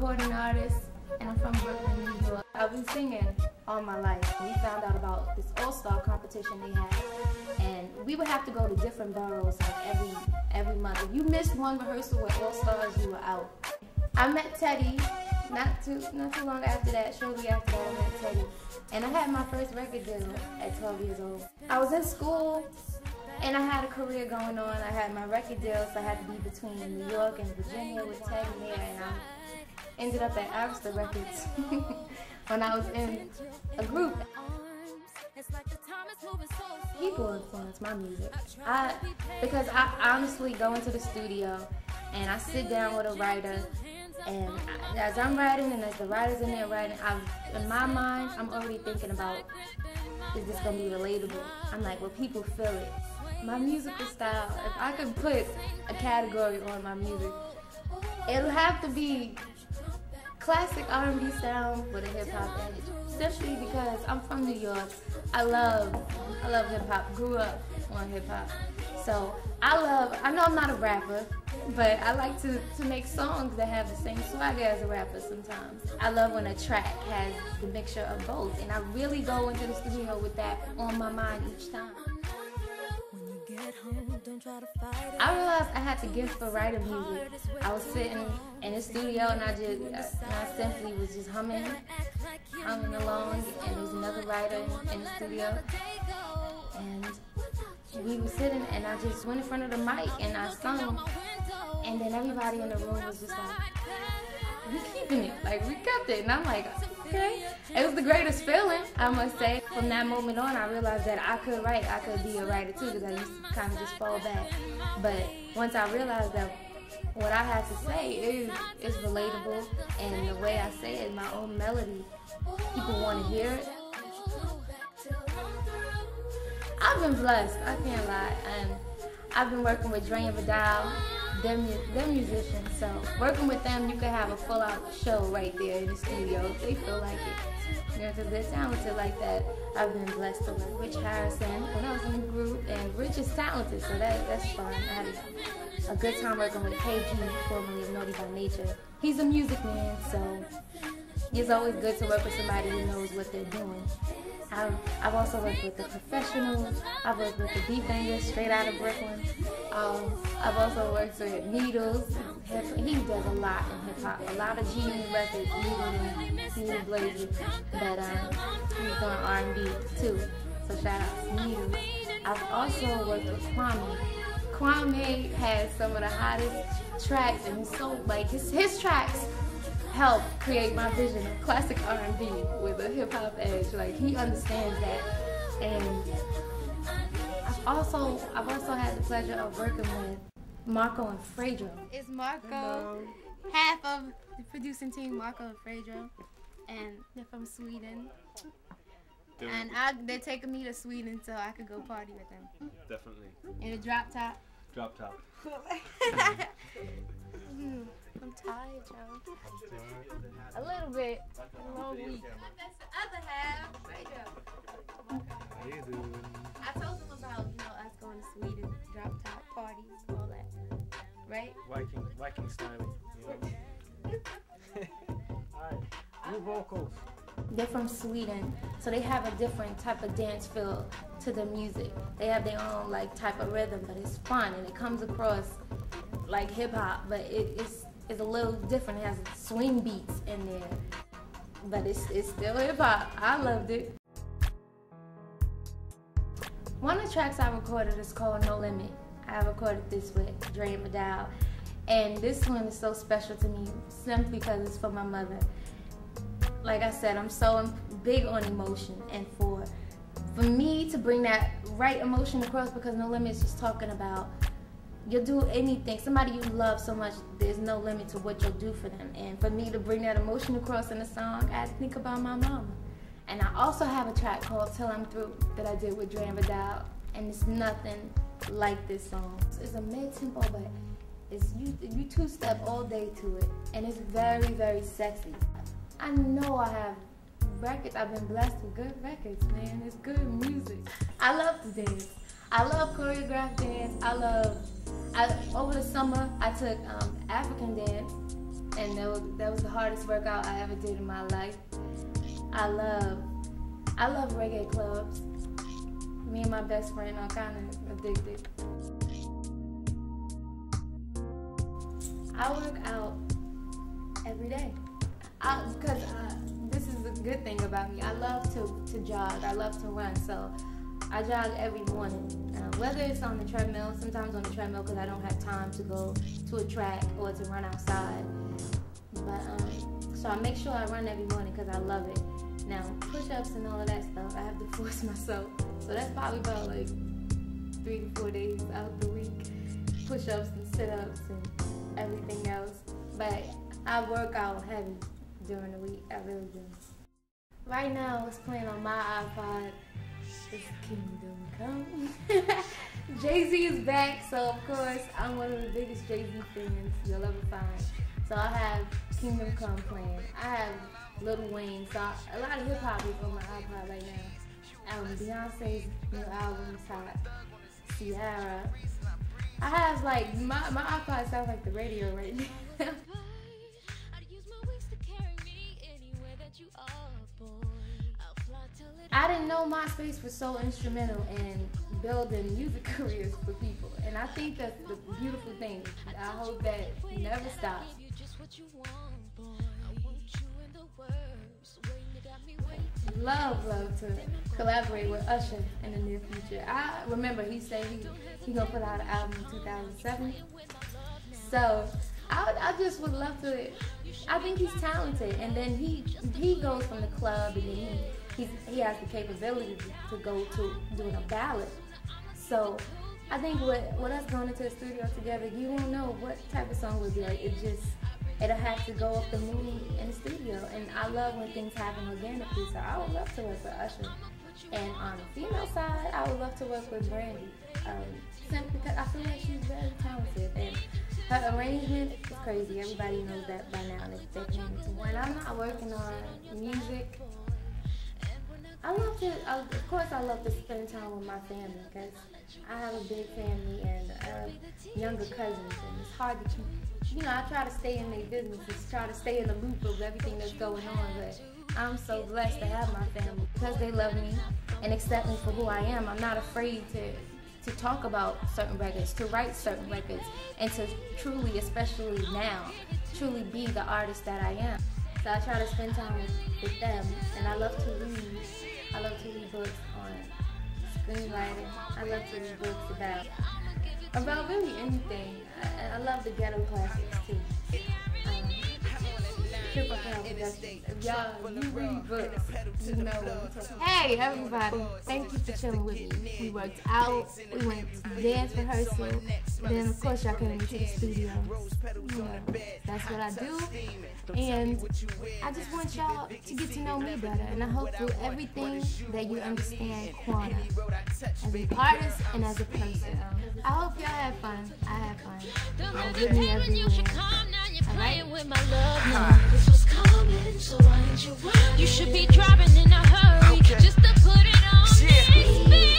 recording artist, and I'm from Brooklyn, New York. I've been singing all my life. We found out about this all-star competition they had, and we would have to go to different boroughs like every month. If you missed one rehearsal with all-stars, you were out. I met Teddy not too long after that. Shortly after that, I met Teddy, and I had my first record deal at 12 years old. I was in school, and I had a career going on. I had my record deal, so I had to be between New York and Virginia with Teddy there, and I ended up at Arista Records when I was in a group. People influence my music. Because I honestly go into the studio and I sit down with a writer, and as I'm writing and as the writer's in there writing, in my mind, I'm already thinking about, is this going to be relatable? I'm like, well, people feel it. My musical style, if I could put a category on my music, it'll have to be classic R&B sound with a hip-hop edge. Simply because I'm from New York. I love hip-hop, grew up on hip-hop. So I know I'm not a rapper, but I like to make songs that have the same swagger as a rapper sometimes. I love when a track has the mixture of both, and I really go into the studio with that on my mind each time. I realized I had the gift for writing music. I was sitting in the studio and I simply was just humming along, and there was another writer in the studio, and we were sitting, and I just went in front of the mic and I sung, and then everybody in the room was just like, we keeping it, like we kept it, and I'm like, okay. It was the greatest feeling, I must say. From that moment on, I realized that I could write, I could be a writer too, because I used to kind of just fall back. But once I realized that what I had to say is relatable, and the way I say it, my own melody, people want to hear it. I've been blessed, I can't lie, and I've been working with Dre and Vidal. They're musicians, so working with them, you can have a full-out show right there in the studio if they feel like it. You know, because they're talented like that. I've been blessed to work with Rich Harrison when I was in the group, and Rich is talented, so that's fun. I had a good time working with KG, formerly of Naughty by Nature. He's a music man, so it's always good to work with somebody who knows what they're doing. I've also worked with the Professionals. I've worked with the Beat Bangers straight out of Brooklyn. I've also worked with Needles. He does a lot in hip hop. A lot of G records, Needle Blazer. But he's doing R&B too. So shout out to Needles. I've also worked with Quana. Quana has some of the hottest tracks, and so like his tracks help create my vision of classic R&B with a hip-hop edge. Like, he understands that. And I've also had the pleasure of working with Marco and Fredro. It's Marco, half of the producing team, Marco and Fredro, and they're from Sweden. And they're taking me to Sweden so I could go party with them. Definitely. In a drop top. Drop top. I'm tired, Joe. A little bit. A long week. That's the other half. Fredro. How you doing? I told them about, us going to Sweden, drop top parties, all that. Right? Viking styling. Alright, new vocals. They're from Sweden, so they have a different type of dance feel to the music. They have their own type of rhythm, but it's fun and it comes across like hip hop, but it's a little different. It has swing beats in there, but it's still hip hop. I loved it. One of the tracks I recorded is called No Limit. I recorded this with Dre and Vidal, and this one is so special to me simply because it's for my mother. Like I said, I'm so big on emotion, and for me to bring that right emotion across, because No Limit is just talking about you'll do anything. Somebody you love so much, there's no limit to what you'll do for them. And for me to bring that emotion across in a song, I think about my mama. And I also have a track called Till I'm Through that I did with Dre and Vidal, and it's nothing like this song. It's a mid-tempo, but it's you two-step all day to it, and it's very, very sexy. I know I have records. I've been blessed with good records, man. It's good music. I love to dance. I love choreographed dance. Over the summer, I took African dance, and that was the hardest workout I ever did in my life. I love reggae clubs. Me and my best friend are kind of addicted. I work out every day because this is a good thing about me. I love to jog. I love to run, so I jog every morning. Whether it's on the treadmill, sometimes on the treadmill because I don't have time to go to a track or to run outside. But so I make sure I run every morning because I love it. Now push-ups and all of that stuff, I have to force myself. So that's probably about like 3 to 4 days out of the week. Push-ups and sit-ups and everything else. But I work out heavy during the week. I really do. Right now, what's playing on my iPod is Kingdom Come. Jay-Z is back, so of course I'm one of the biggest Jay-Z fans you'll ever find. So I have Kingdom Come playing. I have Lil Wayne, so a lot of hip hop is on my iPod right now. Beyonce's new album is hot. Ciara. I have like my iPod sounds like the radio right now. I didn't know MySpace was so instrumental in building music careers for people, and I think that's the beautiful thing. I hope that never stops. Love to collaborate with Usher in the near future. I remember he said he gonna put out an album in 2007. So I just would love to. I think he's talented, and then he goes from the club, and then he has the capability to go to doing a ballad. So I think with us going into the studio together, you won't know what type of song would be like. It'll have to go off the mood in the studio, and I love when things happen organically. So I would love to work with Usher. And on the female side, I would love to work with Brandy, simply because I feel like she's very talented, and her arrangement is crazy. Everybody knows that by now. They're paying attention. When I'm not working on music, of course I love to spend time with my family, because I have a big family and I have younger cousins, and it's hard to keep, I try to stay in their businesses, try to stay in the loop of everything that's going on, but I'm so blessed to have my family because they love me and accept me for who I am. I'm not afraid to talk about certain records, to write certain records, and to truly, especially now, truly be the artist that I am. So I try to spend time with them, and I love to read. I love to read books on screenwriting. I love to read books about really anything. I love the ghetto classics too. Triple Crown Productions. If y'all, you read books, you know what I'm talking about. Hey everybody, thank you for chilling with me. We worked out, we went to dance rehearsal, then of course y'all came into the studio. That's what I do, and I just want y'all to get to know me better, and I hope through everything that you understand Quana as an artist and as a person. I hope y'all have fun. I have fun. Y'all with me everywhere. Alright? This was coming, so why didn't you run? You should be driving in a hurry just to put it on me.